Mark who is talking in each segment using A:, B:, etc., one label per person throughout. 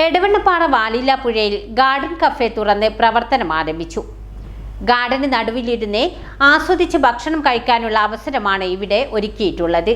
A: Edavannappara വാലില്ലാപ്പുഴയിൽ garden cafe തുറന്ന് പ്രവർത്തനം ആരംഭിച്ചു. ഗാർഡന് നടുവിലിരുന്ന് ആസ്വദിച്ച് ഭക്ഷണം കഴിക്കാനുള്ള അവസരമാണ് ഇവിടെ ഒരുക്കിയിട്ടുള്ളത്.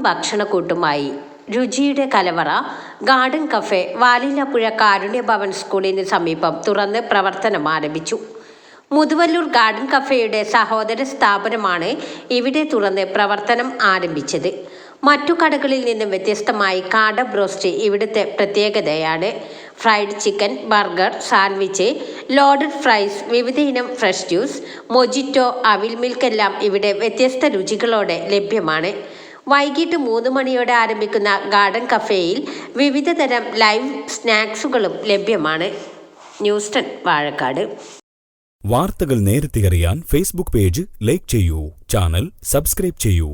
A: ഭക്ഷണക്കൂട്ടുമായി രുചിയുടെ കലവറ ഗാർഡൻ കഫേ വാലില്ലാപ്പുഴ കാരുണ്യ ഭവൻ സ്കൂളിന് സമീപം തുറന്ന് പ്രവർത്തനം ആരംഭിച്ചു. മുതുവല്ലൂർ ഗാർഡൻ കഫേയുടെ സഹോദര സ്ഥാപനമാണ് ഇവിടെ തുറന്ന് പ്രവർത്തനം ആരംഭിച്ചത്. മറ്റു കടകളിൽ നിന്നും വ്യത്യസ്തമായി കാട ബ്രോസ്റ്റ് ഇവിടുത്തെ പ്രത്യേകതയാണ്. Fried chicken, burger, sandwich, loaded fries, വിവിധ ഇനം ഫ്രഷ് ജ്യൂസ്, മൊജിറ്റോ, അവിൽ മിൽക്ക് എല്ലാം ഇവിടെ വ്യത്യസ്ത രുചികളോടെ ലഭ്യമാണ്. വൈകിട്ട് 3 മണിയോടെ ആരംഭിക്കുന്ന ഗാർഡൻ കഫേയിൽ വിവിധ തരം ലൈവ് സ്നാക്സുകളും ലഭ്യമാണ്. ന്യൂസ് 10 വാഴക്കാട്.
B: വാർത്തകൾ നേരത്തെ അറിയാൻ ഫേസ്ബുക്ക് പേജ് ലൈക്ക് ചെയ്യൂ, ചാനൽ സബ്സ്ക്രൈബ് ചെയ്യൂ.